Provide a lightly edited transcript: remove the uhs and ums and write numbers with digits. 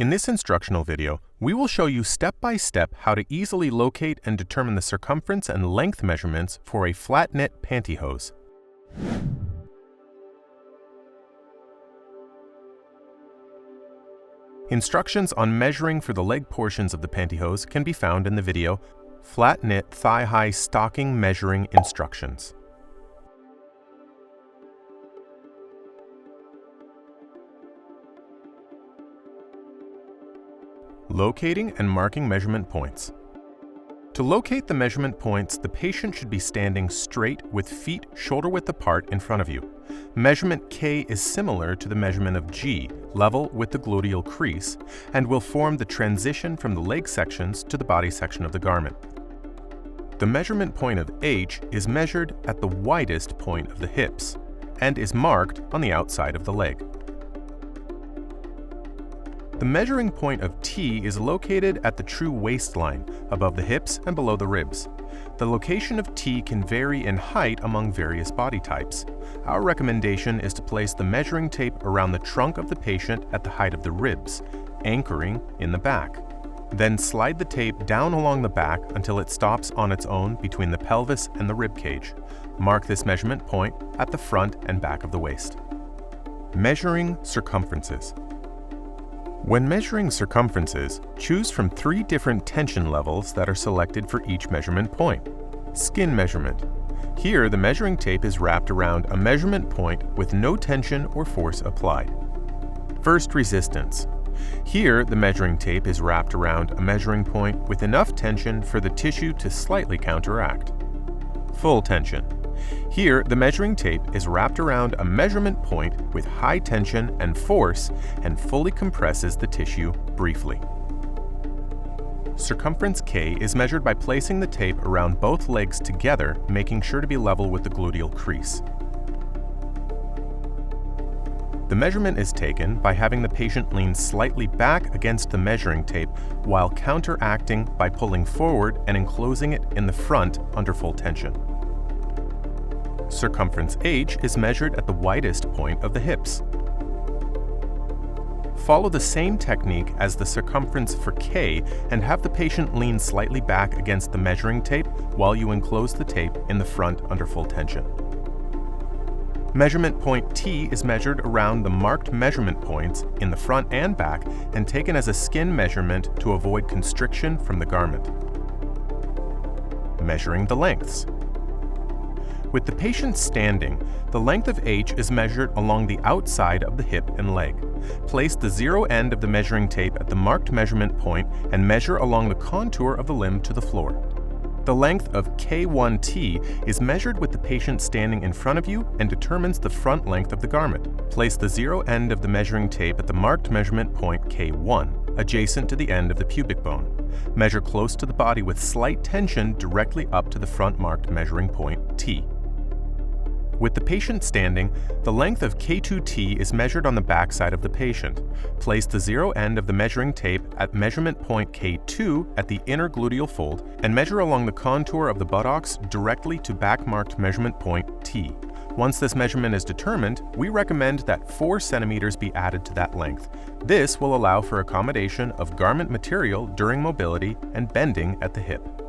In this instructional video, we will show you step-by-step how to easily locate and determine the circumference and length measurements for a flat knit pantyhose. Instructions on measuring for the leg portions of the pantyhose can be found in the video Flat Knit Thigh-High Stocking Measuring Instructions. Locating and marking measurement points. To locate the measurement points, the patient should be standing straight with feet shoulder-width apart in front of you. Measurement K is similar to the measurement of G, level with the gluteal crease, and will form the transition from the leg sections to the body section of the garment. The measurement point of H is measured at the widest point of the hips and is marked on the outside of the leg. The measuring point of T is located at the true waistline, above the hips and below the ribs. The location of T can vary in height among various body types. Our recommendation is to place the measuring tape around the trunk of the patient at the height of the ribs, anchoring in the back. Then slide the tape down along the back until it stops on its own between the pelvis and the rib cage. Mark this measurement point at the front and back of the waist. Measuring circumferences. When measuring circumferences, choose from 3 different tension levels that are selected for each measurement point. Skin measurement. Here, the measuring tape is wrapped around a measurement point with no tension or force applied. First resistance. Here, the measuring tape is wrapped around a measuring point with enough tension for the tissue to slightly counteract. Full tension. Here, the measuring tape is wrapped around a measurement point with high tension and force and fully compresses the tissue briefly. Circumference K is measured by placing the tape around both legs together, making sure to be level with the gluteal crease. The measurement is taken by having the patient lean slightly back against the measuring tape while counteracting by pulling forward and enclosing it in the front under full tension. Circumference H is measured at the widest point of the hips. Follow the same technique as the circumference for K and have the patient lean slightly back against the measuring tape while you enclose the tape in the front under full tension. Measurement point T is measured around the marked measurement points in the front and back and taken as a skin measurement to avoid constriction from the garment. Measuring the lengths. With the patient standing, the length of H is measured along the outside of the hip and leg. Place the zero end of the measuring tape at the marked measurement point and measure along the contour of the limb to the floor. The length of K1T is measured with the patient standing in front of you and determines the front length of the garment. Place the zero end of the measuring tape at the marked measurement point K1, adjacent to the end of the pubic bone. Measure close to the body with slight tension directly up to the front marked measuring point T. With the patient standing, the length of K2T is measured on the backside of the patient. Place the zero end of the measuring tape at measurement point K2 at the inner gluteal fold and measure along the contour of the buttocks directly to back marked measurement point T. Once this measurement is determined, we recommend that 4 centimeters be added to that length. This will allow for accommodation of garment material during mobility and bending at the hip.